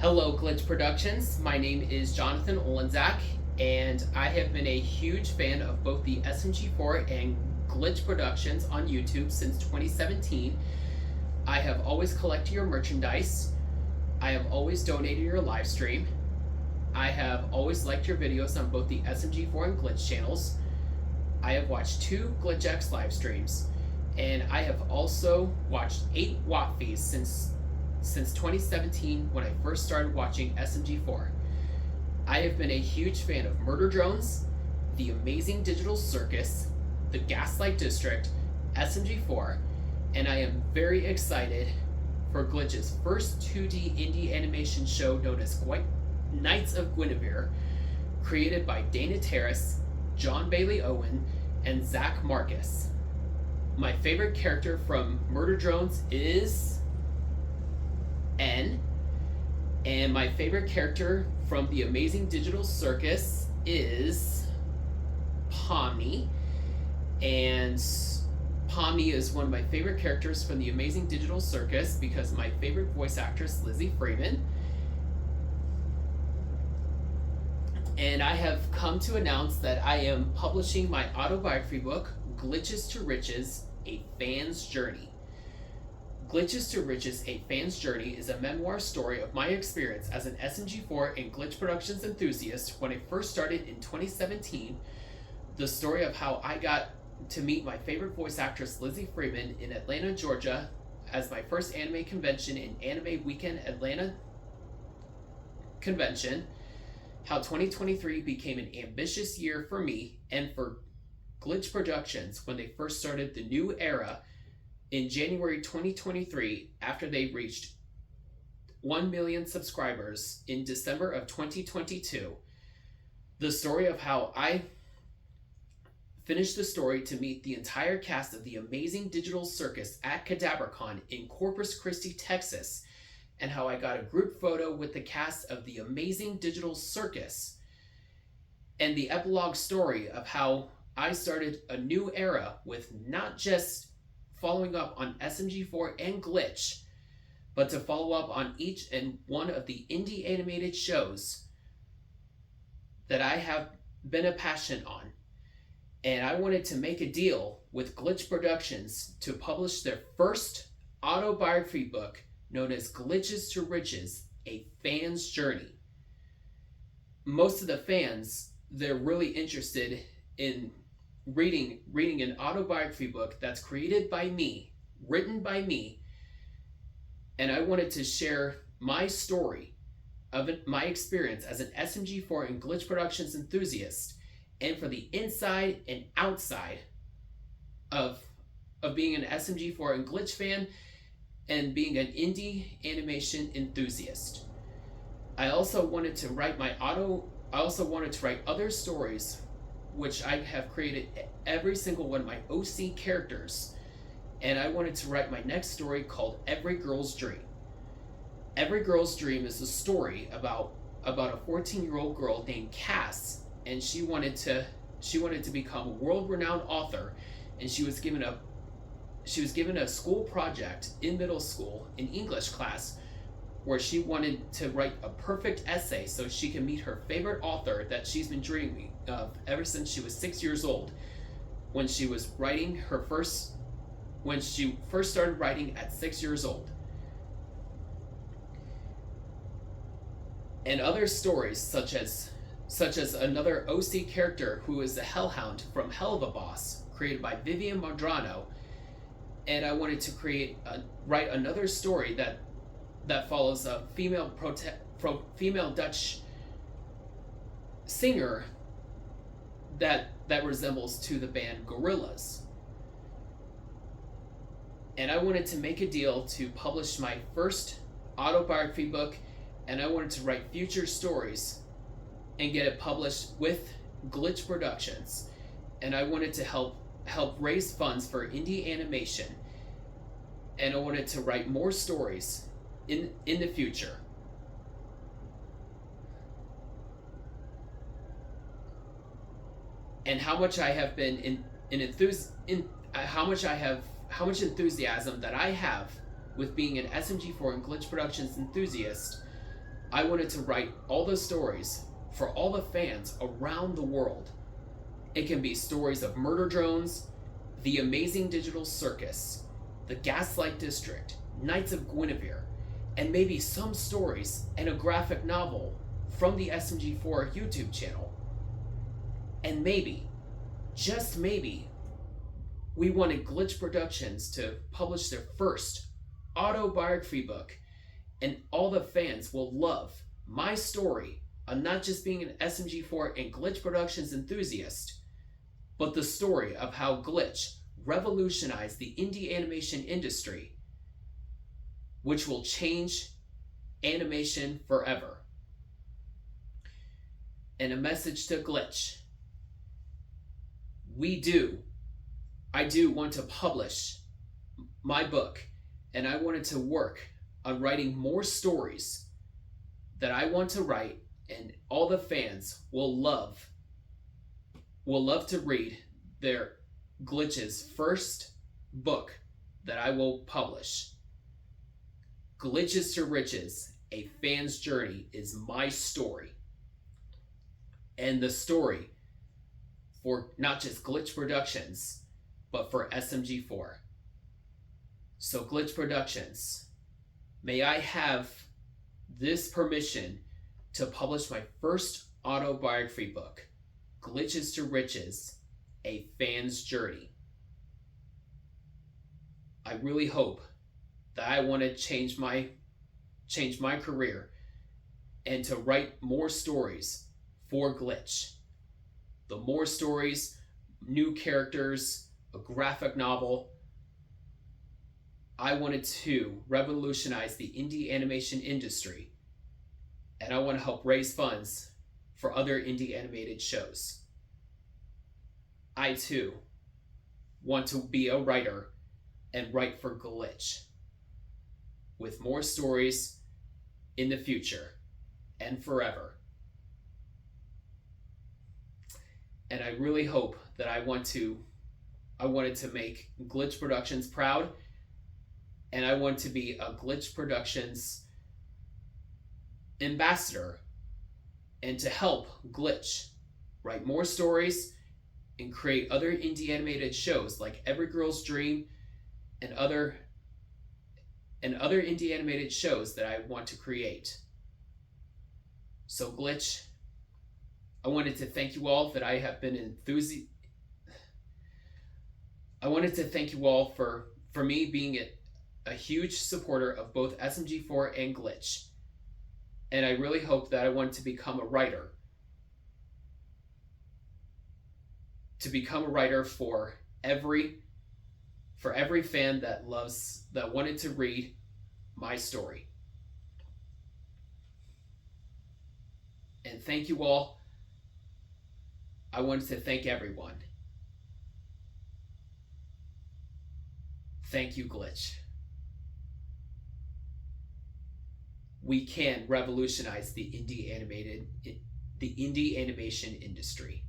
Hello, Glitch Productions. My name is Jonathan Olenzak, and I have been a huge fan of both the SMG4 and Glitch Productions on YouTube since 2017. I have always collected your merchandise. I have always donated your live stream. I have always liked your videos on both the SMG4 and Glitch channels. I have watched 2 GlitchX live streams, and I have also watched 8 Watt Fees since 2017 when I first started watching SMG4. I have been a huge fan of Murder Drones, The Amazing Digital Circus, The Gaslight District, SMG4, and I am very excited for Glitch's first 2D indie animation show known as Knights of Guinevere, created by Dana Terrace, John Bailey Owen, and Zach Marcus. My favorite character from Murder Drones is N, and my favorite character from The Amazing Digital Circus is Pomni, and Pomni is one of my favorite characters from The Amazing Digital Circus because my favorite voice actress, Lizzie Freeman. And I have come to announce that I am publishing my autobiography book, Glitches to Riches, A Fan's Journey. Glitches to Riches, A Fan's Journey is a memoir story of my experience as an SMG4 and Glitch Productions enthusiast when I first started in 2017, the story of how I got to meet my favorite voice actress Lizzie Freeman in Atlanta, Georgia, as my first anime convention in Anime Weekend Atlanta convention, how 2023 became an ambitious year for me and for Glitch Productions when they first started the new era in January 2023 after they reached 1 million subscribers in December of 2022. The story of how I finished the story to meet the entire cast of the Amazing Digital Circus at CadaverCon in Corpus Christi, Texas, and how I got a group photo with the cast of the Amazing Digital Circus, and the epilogue story of how I started a new era with not just following up on SMG4 and Glitch, but to follow up on each and one of the indie animated shows that I have been a passion on. And I wanted to make a deal with Glitch Productions to publish their first autobiography book known as Glitches to Riches, A Fan's Journey. Most of the fans, they're really interested in reading an autobiography book that's created by me, written by me, and I wanted to share my story of my experience as an SMG4 and Glitch Productions enthusiast, and for the inside and outside of being an SMG4 and Glitch fan and being an indie animation enthusiast. I also wanted to write other stories, which I have created every single one of my OC characters, and I wanted to write my next story called Every Girl's Dream. Every Girl's Dream is a story about a 14-year-old girl named Cass, and she wanted to become a world-renowned author, and she was given a school project in middle school in English class where she wanted to write a perfect essay so she can meet her favorite author that she's been dreaming of ever since she was 6 years old, when she first started writing at 6 years old. And other stories such as another OC character who is the Hellhound from Hell of a Boss, created by Vivian Madrano, and I wanted to write another story that follows a female Dutch singer that resembles to the band Gorillaz. And I wanted to make a deal to publish my first autobiography book, and I wanted to write future stories and get it published with Glitch Productions. And I wanted to help raise funds for indie animation, and I wanted to write more stories in the future. And how much I have been how much enthusiasm that I have with being an SMG4 and Glitch Productions enthusiast, I wanted to write all the stories for all the fans around the world. It can be stories of murder drones, the amazing digital circus, the Gaslight District, Knights of Guinevere, and maybe some stories and a graphic novel from the SMG4 YouTube channel. And maybe, just maybe, we wanted Glitch Productions to publish their first autobiography book, and all the fans will love my story of not just being an SMG4 and Glitch Productions enthusiast, but the story of how Glitch revolutionized the indie animation industry, which will change animation forever. And a message to Glitch. I do want to publish my book, and I wanted to work on writing more stories that I want to write, and all the fans will love to read their Glitch's first book that I will publish. Glitches to Riches, A Fan's Journey is my story. And the story for not just Glitch Productions, but for SMG4. So Glitch Productions, may I have this permission to publish my first autobiography book, Glitches to Riches, A Fan's Journey. I really hope that I want to change my career and to write more stories for Glitch. The more stories, new characters, a graphic novel. I wanted to revolutionize the indie animation industry, and I want to help raise funds for other indie animated shows. I too want to be a writer and write for Glitch, with more stories in the future and forever. And I really hope that I wanted to make Glitch Productions proud, and I want to be a Glitch Productions ambassador, and to help Glitch write more stories and create other indie animated shows like Every Girl's Dream and other indie animated shows that I want to create. So Glitch, I wanted to thank you all that I have been I wanted to thank you all for me being a huge supporter of both SMG4 and Glitch. And I really hope that I want to become a writer. To become a writer for every fan that wanted to read my story. And thank you all. I wanted to thank everyone. Thank you, Glitch. We can revolutionize the indie animation industry.